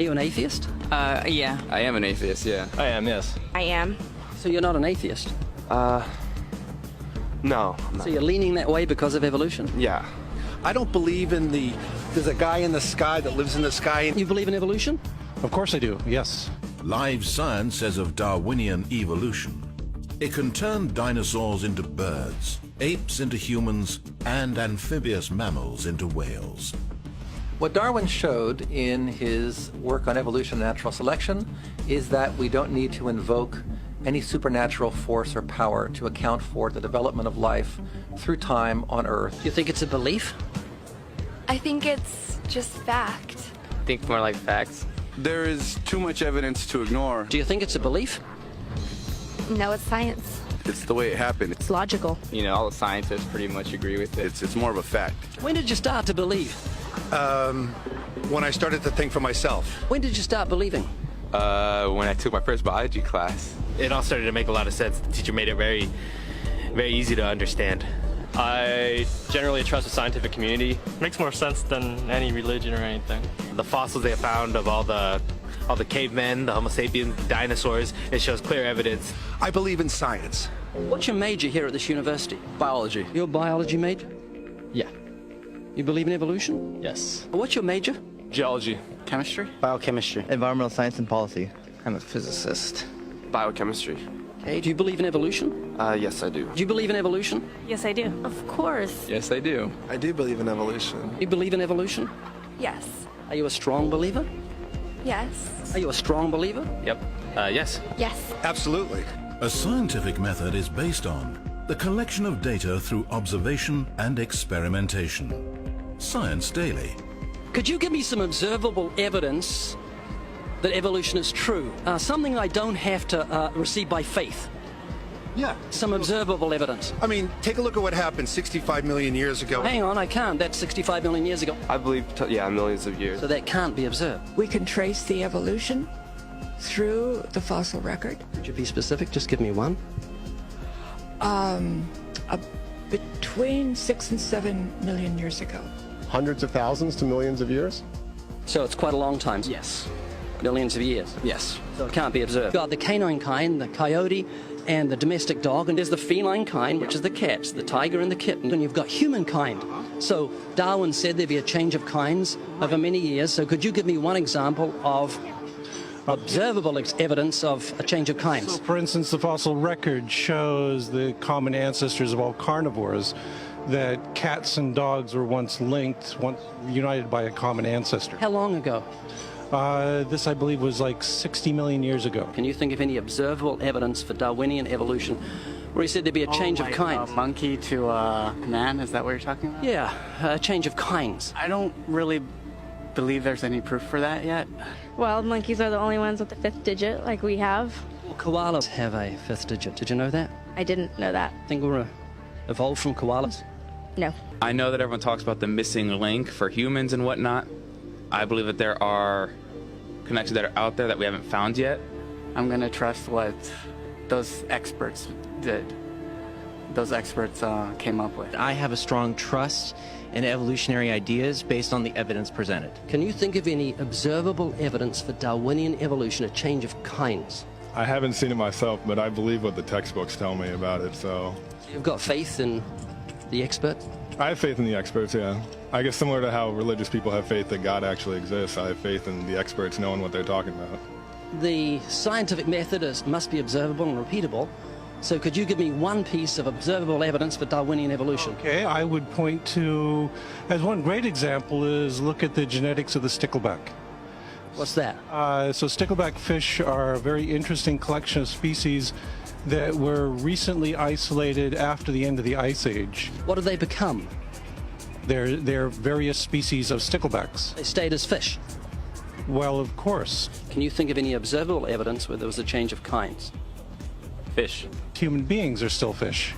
Are you an atheist? Yeah. I am an atheist, yeah. I am, yes. I am. So you're not an atheist? No, I'm not. So you're leaning that way because of evolution? Yeah. I don't believe in there's a guy in the sky that lives in the sky. You believe in evolution? Of course I do, yes. Live science says of Darwinian evolution, it can turn dinosaurs into birds, apes into humans, and amphibious mammals into whales. What Darwin showed in his work on evolution and natural selection is that we don't need to invoke any supernatural force or power to account for the development of life through time on Earth. You think it's a belief? I think it's just fact. I think more like facts. There is too much evidence to ignore. Do you think it's a belief? No, it's science. It's the way it happened. It's logical. You know, all the scientists pretty much agree with it. It's more of a fact. When did you start to believe? When I started to think for myself. When did you start believing? When I took my first biology class. It all started to make a lot of sense. The teacher made it very, very easy to understand. I generally trust the scientific community. Makes more sense than any religion or anything. The fossils they found of all the cavemen, the Homo sapiens, the dinosaurs, it shows clear evidence. I believe in science. What's your major here at this university? Biology. Your biology major? Yeah. You believe in evolution? Yes. What's your major? Geology. Chemistry? Biochemistry. Environmental science and policy. I'm a physicist. Biochemistry. Okay, do you believe in evolution? Yes, I do. Do you believe in evolution? Yes, I do. Of course. Yes, I do. I do believe in evolution. You believe in evolution? Yes. Are you a strong believer? Yes. Are you a strong believer? Yep. Yes. Yes. Absolutely. A scientific method is based on the collection of data through observation and experimentation. Science Daily. Could you give me some observable evidence that evolution is true? Something I don't have to receive by faith. Yeah. Some observable evidence. I mean, take a look at what happened 65 million years ago. Hang on, I can't. That's 65 million years ago. I believe, millions of years. So that can't be observed. We can trace the evolution through the fossil record. Could you be specific? Just give me one. Between 6 and 7 million years ago. Hundreds of thousands to millions of years? So it's quite a long time. Yes. Millions of years. Yes. So it can't be observed. You've got the canine kind, the coyote, and the domestic dog, and there's the feline kind, which is the cats, the tiger and the kitten, and you've got humankind. So Darwin said there'd be a change of kinds over many years. So could you give me one example of observable evidence of a change of kinds? So, for instance, the fossil record shows the common ancestors of all carnivores, that cats and dogs were once linked, once united by a common ancestor. How long ago? This, I believe, was like 60 million years ago. Can you think of any observable evidence for Darwinian evolution where he said there'd be a change of kinds? Monkey to man, is that what you're talking about? Yeah, a change of kinds. I don't really believe there's any proof for that yet. Well, monkeys are the only ones with the 5th digit, like we have. Well, koalas have a 5th digit. Did you know that? I didn't know that. Think we're evolved from koalas? No. I know that everyone talks about the missing link for humans and whatnot. I believe that there are connections that are out there that we haven't found yet. I'm going to trust what those experts did. Those experts came up with. I have a strong trust in evolutionary ideas based on the evidence presented. Can you think of any observable evidence for Darwinian evolution, a change of kinds? I haven't seen it myself, but I believe what the textbooks tell me about it, so... You've got faith in the experts? I have faith in the experts, yeah. I guess similar to how religious people have faith that God actually exists, I have faith in the experts knowing what they're talking about. The scientific method must be observable and repeatable. So could you give me one piece of observable evidence for Darwinian evolution? Okay, I would point to, as one great example is look at the genetics of the stickleback. What's that? So stickleback fish are a very interesting collection of species that were recently isolated after the end of the Ice Age. What did they become? They're various species of sticklebacks. They stayed as fish. Well, of course. Can you think of any observable evidence where there was a change of kinds? Fish. Human beings are still fish.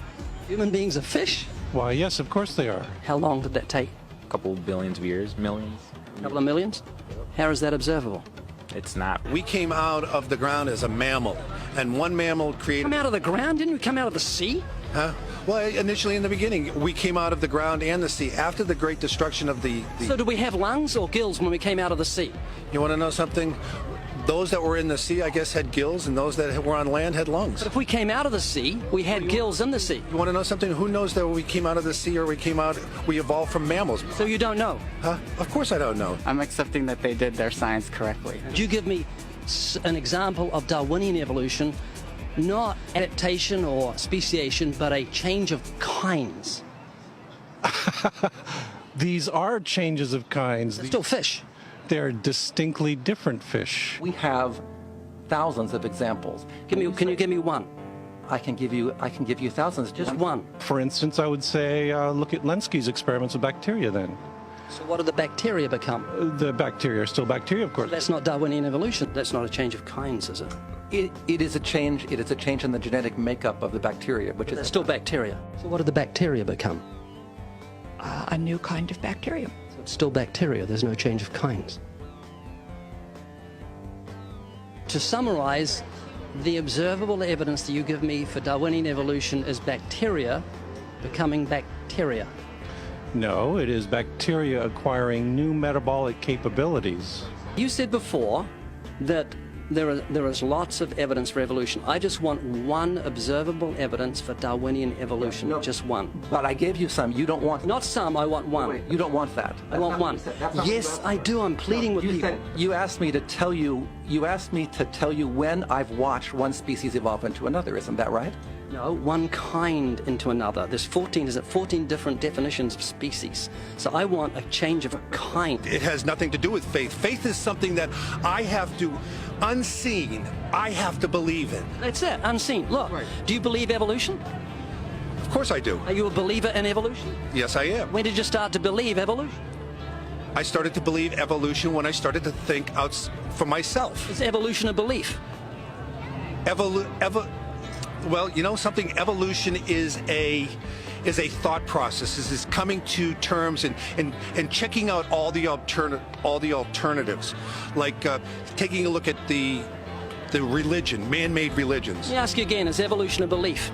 Human beings are fish? Why, yes, of course they are. How long did that take? A couple billions of years, millions. A couple of millions? How is that observable? It's not. We came out of the ground as a mammal, and one mammal created... Come out of the ground? Didn't we come out of the sea? Huh? Well, initially in the beginning, we came out of the ground and the sea. After the great destruction of the... So did we have lungs or gills when we came out of the sea? You want to know something? Those that were in the sea, I guess, had gills, and those that were on land had lungs. But if we came out of the sea, we had gills in the sea. You want to know something? Who knows that we came out of the sea or we evolved from mammals? So you don't know? Huh? Of course I don't know. I'm accepting that they did their science correctly. Could you give me an example of Darwinian evolution, not adaptation or speciation, but a change of kinds? These are changes of kinds. They're still fish. They're distinctly different fish. We have thousands of examples. Can you give me one? I can give you thousands. Just one. For instance, I would say look at Lenski's experiments with bacteria then. So what do the bacteria become? The bacteria are still bacteria, of course. That's not Darwinian evolution. That's not a change of kinds, is it? It is a change. It is a change in the genetic makeup of the bacteria, which is They're still bacteria. So what do the bacteria become? A new kind of bacterium. So it's still bacteria. There's no change of kinds. To summarize, the observable evidence that you give me for Darwinian evolution is bacteria becoming bacteria. No, it is bacteria acquiring new metabolic capabilities. You said before that there is lots of evidence for evolution. I just want one observable evidence for Darwinian evolution. No, just one. But I gave you some. You don't want... Not some, I want one. Wait, you don't want that. I want one. Yes, I do. I'm pleading with people. You asked me to tell you when I've watched one species evolve into another. Isn't that right? No, one kind into another. There's 14 different definitions of species. So I want a change of a kind. It has nothing to do with faith. Faith is something that I have to, unseen, I have to believe in. That's it, unseen. Look, do you believe evolution? Of course I do. Are you a believer in evolution? Yes, I am. When did you start to believe evolution? I started to believe evolution when I started to think out for myself. Is evolution a belief? Well, you know something? Evolution is a thought process. Is coming to terms and checking out all the alternatives, like taking a look at the religion, man-made religions. Let me ask you again: is evolution a belief?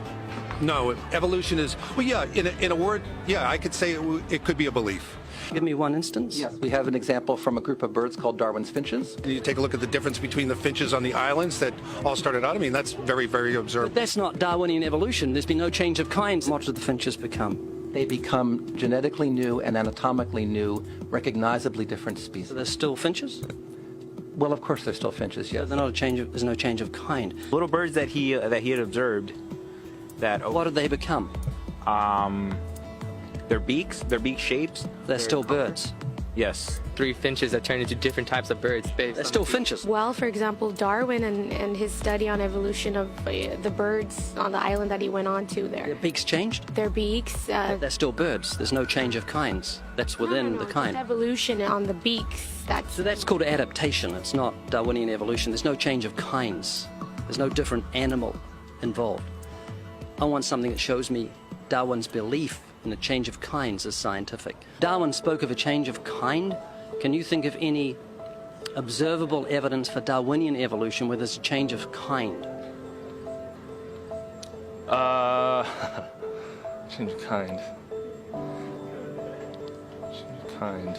No, evolution is, well, yeah. In a word, yeah, I could say it could be a belief. Give me one instance. Yes, we have an example from a group of birds called Darwin's finches. You take a look at the difference between the finches on the islands that all started out. I mean, that's very, very observable. But that's not Darwinian evolution. There's been no change of kinds. What do the finches become? They become genetically new and anatomically new, recognizably different species. So they're still finches? Well, of course they're still finches, yes. So they're not a change of, there's no change of kind. Little birds that he had observed that... What did they become? Their beak shapes. They're still birds. Yes. 3 finches that turn into different types of birds. They're still finches. Well, for example, Darwin and his study on evolution of the birds on the island that he went on to there. Their beaks changed? Their beaks. They're still birds. There's no change of kinds. That's within the kind. It's evolution on the beaks. So that's called adaptation. It's not Darwinian evolution. There's no change of kinds. There's no different animal involved. I want something that shows me Darwin's belief in a change of kinds is scientific. Darwin spoke of a change of kind. Can you think of any observable evidence for Darwinian evolution where there's a change of kind? Change of kind. Change of kind.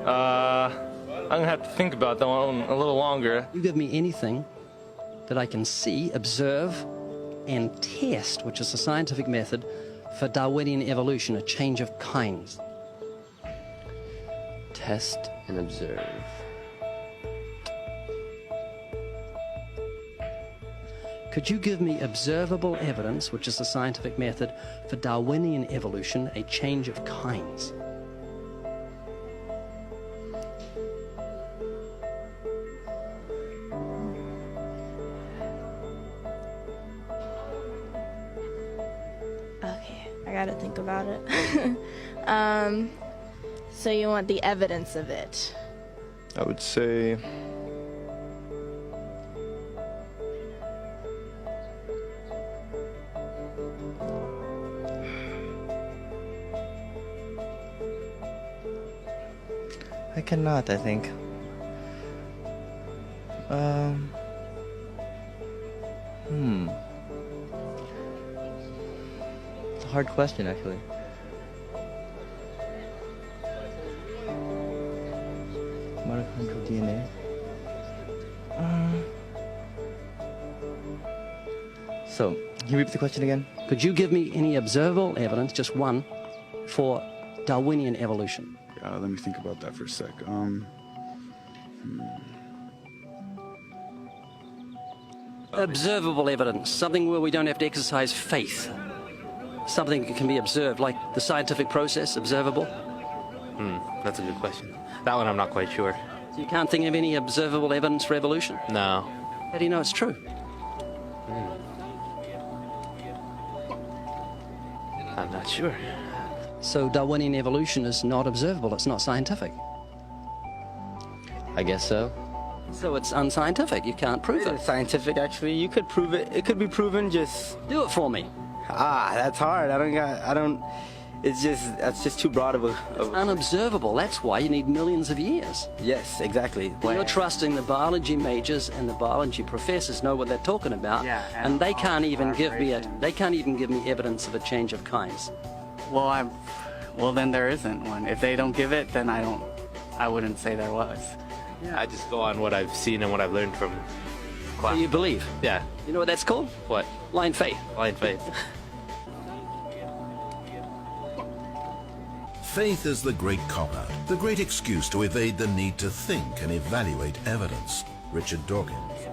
I'm gonna have to think about that one a little longer. You give me anything that I can see, observe, and test, which is the scientific method for Darwinian evolution, a change of kinds. Test and observe. Could you give me observable evidence, which is the scientific method for Darwinian evolution, a change of kinds? Okay, I gotta think about it. So you want the evidence of it? I would say I cannot, I think. It's a hard question, actually. Mitochondrial DNA. So, can you repeat the question again? Could you give me any observable evidence, just one, for Darwinian evolution? Let me think about that for a sec. Observable evidence, something where we don't have to exercise faith. Something that can be observed, like the scientific process, observable. That's a good question. That one I'm not quite sure. So you can't think of any observable evidence for evolution? No. How do you know it's true? I'm not sure. So Darwinian evolution is not observable, it's not scientific. I guess so. So it's unscientific, you can't prove it. It's scientific, actually. You could prove it. It could be proven, just... Do it for me. That's hard. That's just too broad of a... It's unobservable, that's why you need millions of years. Yes, exactly. You're trusting the biology majors and the biology professors know what they're talking about, and they can't even give me evidence of a change of kinds. Well, then there isn't one. If they don't give it, then I wouldn't say there was. Yeah. I just go on what I've seen and what I've learned from class. So you believe? Yeah. You know what that's called? What? Blind faith. Blind faith. Faith is the great cop-out, the great excuse to evade the need to think and evaluate evidence. Richard Dawkins.